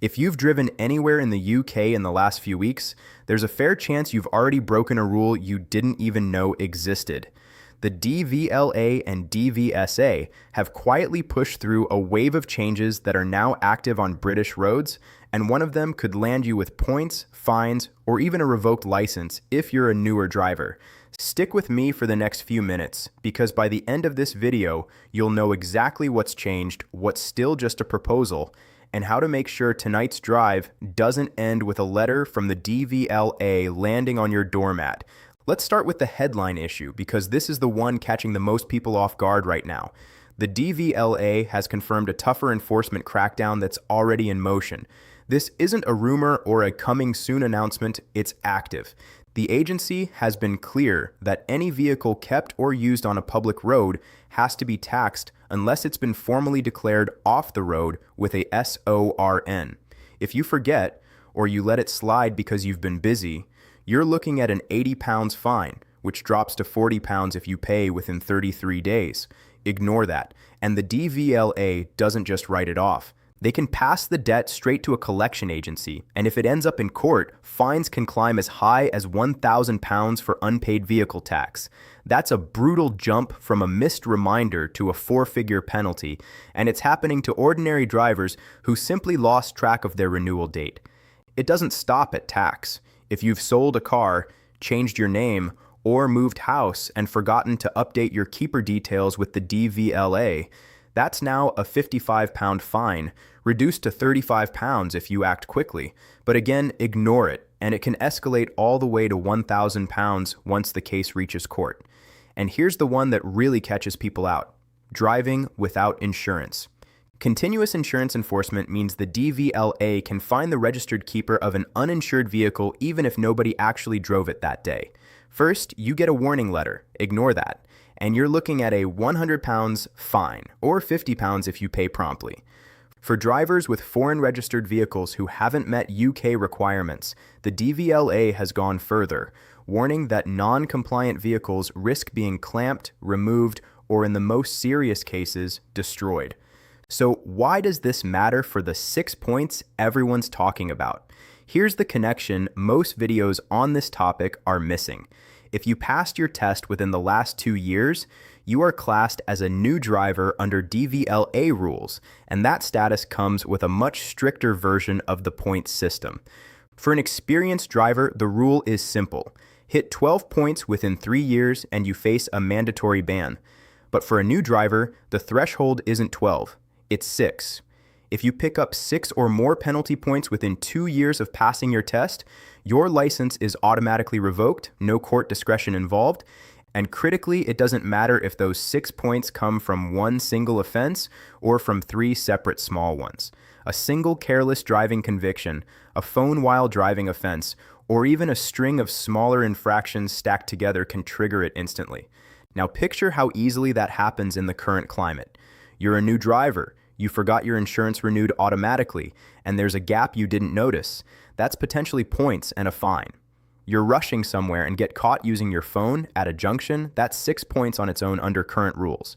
If you've driven anywhere in the UK in the last few weeks, there's a fair chance you've already broken a rule you didn't even know existed. The DVLA and DVSA have quietly pushed through a wave of changes that are now active on British roads, and one of them could land you with points, fines, or even a revoked license if you're a newer driver. Stick with me for the next few minutes, because by the end of this video, you'll know exactly what's changed, what's still just a proposal, and how to make sure tonight's drive doesn't end with a letter from the DVLA landing on your doormat. Let's start with the headline issue, because this is the one catching the most people off guard right now. The DVLA has confirmed a tougher enforcement crackdown that's already in motion. This isn't a rumor or a coming soon announcement, it's active. The agency has been clear that any vehicle kept or used on a public road has to be taxed unless it's been formally declared off the road with a SORN. If you forget, or you let it slide because you've been busy, you're looking at an £80 fine, which drops to £40 if you pay within 33 days. Ignore that, and the DVLA doesn't just write it off. They can pass the debt straight to a collection agency, and if it ends up in court, fines can climb as high as £1,000 for unpaid vehicle tax. That's a brutal jump from a missed reminder to a four-figure penalty, and it's happening to ordinary drivers who simply lost track of their renewal date. It doesn't stop at tax. If you've sold a car, changed your name, or moved house and forgotten to update your keeper details with the DVLA, that's now a £55 fine, reduced to £35 if you act quickly. But again, ignore it, and it can escalate all the way to £1,000 once the case reaches court. And here's the one that really catches people out: driving without insurance. Continuous insurance enforcement means the DVLA can fine the registered keeper of an uninsured vehicle even if nobody actually drove it that day. First, you get a warning letter. Ignore that. And you're looking at a £100 fine, or £50 if you pay promptly. For drivers with foreign registered vehicles who haven't met UK requirements, the DVLA has gone further, warning that non-compliant vehicles risk being clamped, removed, or in the most serious cases, destroyed. So why does this matter for the 6 points everyone's talking about? Here's the connection most videos on this topic are missing. If you passed your test within the last 2 years, you are classed as a new driver under DVLA rules, and that status comes with a much stricter version of the points system. For an experienced driver, the rule is simple. Hit 12 points within 3 years and you face a mandatory ban. But for a new driver, the threshold isn't 12. It's 6. If you pick up 6 or more penalty points within 2 years of passing your test, your license is automatically revoked, no court discretion involved, and critically, it doesn't matter if those 6 points come from one single offense or from 3 separate small ones. A single careless driving conviction, a phone while driving offense, or even a string of smaller infractions stacked together can trigger it instantly. Now picture how easily that happens in the current climate. You're a new driver. You forgot your insurance renewed automatically, and there's a gap you didn't notice. That's potentially points and a fine. You're rushing somewhere and get caught using your phone at a junction. That's 6 points on its own under current rules.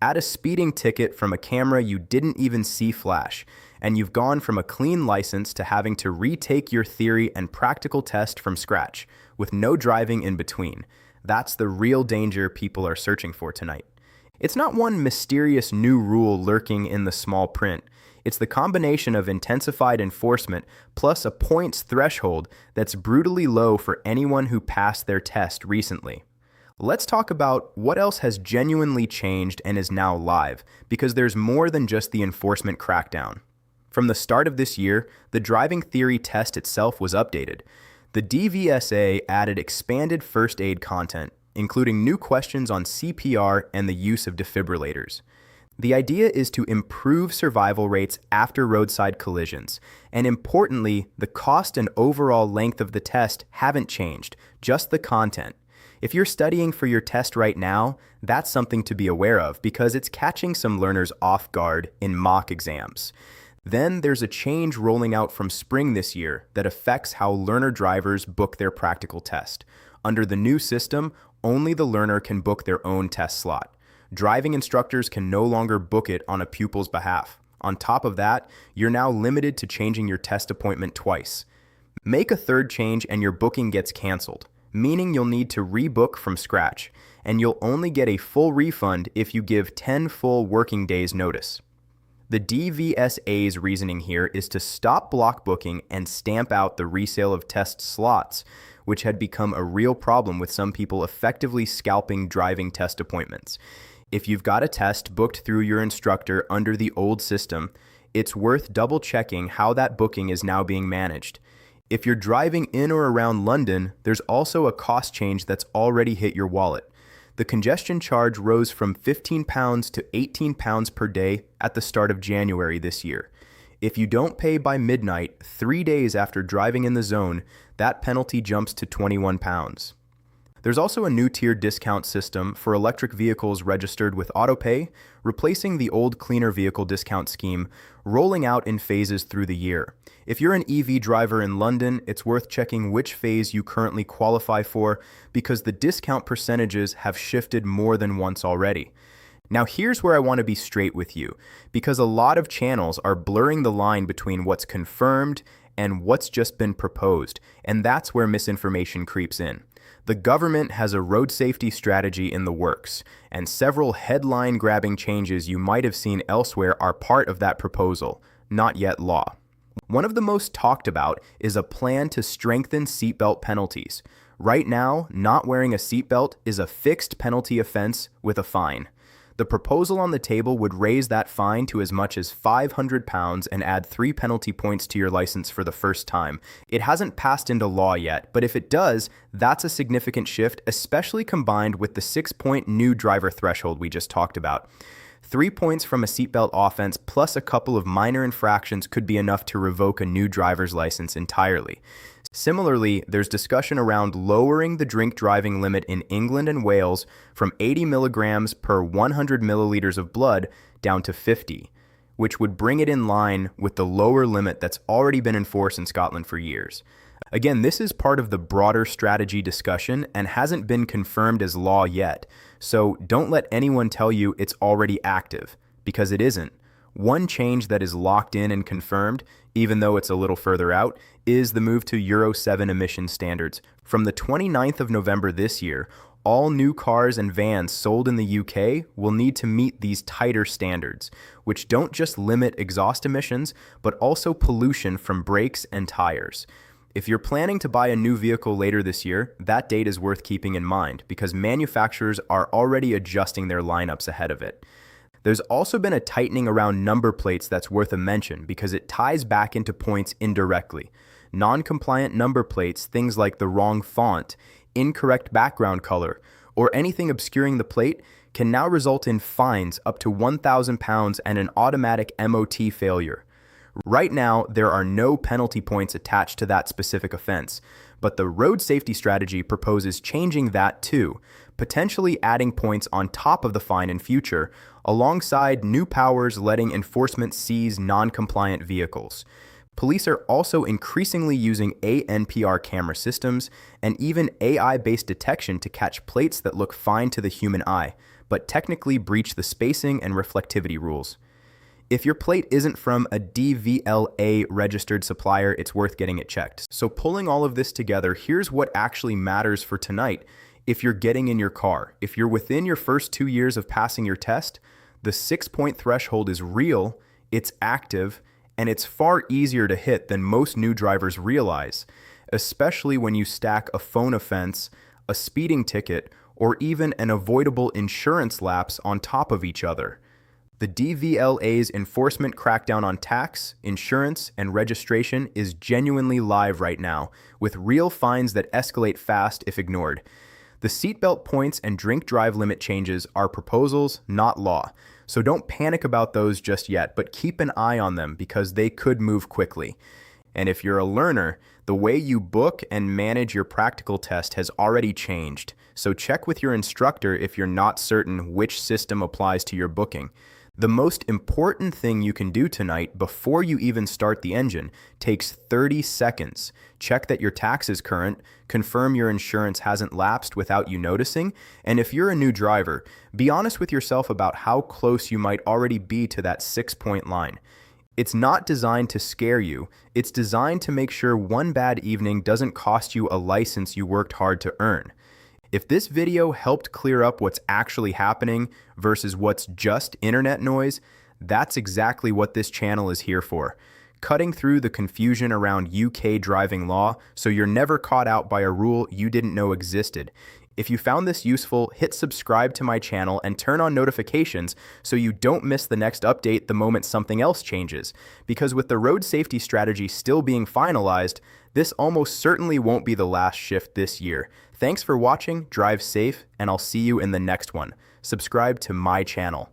Add a speeding ticket from a camera you didn't even see flash, and you've gone from a clean license to having to retake your theory and practical test from scratch, with no driving in between. That's the real danger people are searching for tonight. It's not one mysterious new rule lurking in the small print. It's the combination of intensified enforcement plus a points threshold that's brutally low for anyone who passed their test recently. Let's talk about what else has genuinely changed and is now live, because there's more than just the enforcement crackdown. From the start of this year, the driving theory test itself was updated. The DVSA added expanded first aid content, including new questions on CPR and the use of defibrillators. The idea is to improve survival rates after roadside collisions, and importantly, the cost and overall length of the test haven't changed, just the content. If you're studying for your test right now, that's something to be aware of because it's catching some learners off guard in mock exams. Then there's a change rolling out from spring this year that affects how learner drivers book their practical test. Under the new system, only the learner can book their own test slot. Driving instructors can no longer book it on a pupil's behalf. On top of that, you're now limited to changing your test appointment twice. Make a third change and your booking gets canceled, meaning you'll need to rebook from scratch, and you'll only get a full refund if you give 10 full working days notice. The DVSA's reasoning here is to stop block booking and stamp out the resale of test slots, which had become a real problem with some people effectively scalping driving test appointments. If you've got a test booked through your instructor under the old system, it's worth double-checking how that booking is now being managed. If you're driving in or around London, there's also a cost change that's already hit your wallet. The congestion charge rose from £15 to £18 per day at the start of January this year. If you don't pay by midnight, 3 days after driving in the zone, that penalty jumps to £21. There's also a new tier discount system for electric vehicles registered with AutoPay, replacing the old cleaner vehicle discount scheme, rolling out in phases through the year. If you're an EV driver in London, it's worth checking which phase you currently qualify for because the discount percentages have shifted more than once already. Now here's where I want to be straight with you, because a lot of channels are blurring the line between what's confirmed and what's just been proposed, and that's where misinformation creeps in. The government has a road safety strategy in the works, and several headline-grabbing changes you might have seen elsewhere are part of that proposal, not yet law. One of the most talked about is a plan to strengthen seatbelt penalties. Right now, not wearing a seatbelt is a fixed penalty offense with a fine. The proposal on the table would raise that fine to as much as £500 and add 3 penalty points to your license for the first time. It hasn't passed into law yet, but if it does, that's a significant shift, especially combined with the 6-point new driver threshold we just talked about. 3 points from a seatbelt offense plus a couple of minor infractions could be enough to revoke a new driver's license entirely. Similarly, there's discussion around lowering the drink driving limit in England and Wales from 80 milligrams per 100 milliliters of blood down to 50, which would bring it in line with the lower limit that's already been enforced in Scotland for years. Again, this is part of the broader strategy discussion and hasn't been confirmed as law yet, so don't let anyone tell you it's already active, because it isn't. One change that is locked in and confirmed, even though it's a little further out, is the move to Euro 7 emission standards. From the 29th of November this year, all new cars and vans sold in the UK will need to meet these tighter standards, which don't just limit exhaust emissions, but also pollution from brakes and tires. If you're planning to buy a new vehicle later this year, that date is worth keeping in mind because manufacturers are already adjusting their lineups ahead of it. There's also been a tightening around number plates that's worth a mention because it ties back into points indirectly. Non-compliant number plates, things like the wrong font, incorrect background color, or anything obscuring the plate can now result in fines up to £1,000 and an automatic MOT failure. Right now, there are no penalty points attached to that specific offense, but the road safety strategy proposes changing that too, potentially adding points on top of the fine in future, alongside new powers letting enforcement seize non-compliant vehicles. Police are also increasingly using ANPR camera systems and even AI-based detection to catch plates that look fine to the human eye, but technically breach the spacing and reflectivity rules. If your plate isn't from a DVLA registered supplier, it's worth getting it checked. So pulling all of this together, here's what actually matters for tonight. If you're getting in your car, if you're within your first 2 years of passing your test, the 6-point threshold is real, it's active, and it's far easier to hit than most new drivers realize, especially when you stack a phone offense, a speeding ticket, or even an avoidable insurance lapse on top of each other. The DVLA's enforcement crackdown on tax, insurance, and registration is genuinely live right now, with real fines that escalate fast if ignored. The seatbelt points and drink drive limit changes are proposals, not law, so don't panic about those just yet, but keep an eye on them because they could move quickly. And if you're a learner, the way you book and manage your practical test has already changed, so check with your instructor if you're not certain which system applies to your booking. The most important thing you can do tonight before you even start the engine takes 30 seconds. Check that your tax is current, confirm your insurance hasn't lapsed without you noticing, and if you're a new driver, be honest with yourself about how close you might already be to that 6-point line. It's not designed to scare you, it's designed to make sure one bad evening doesn't cost you a license you worked hard to earn. If this video helped clear up what's actually happening versus what's just internet noise, that's exactly what this channel is here for. Cutting through the confusion around UK driving law so you're never caught out by a rule you didn't know existed. If you found this useful, hit subscribe to my channel and turn on notifications so you don't miss the next update the moment something else changes. Because with the road safety strategy still being finalized, this almost certainly won't be the last shift this year. Thanks for watching, drive safe, and I'll see you in the next one. Subscribe to my channel.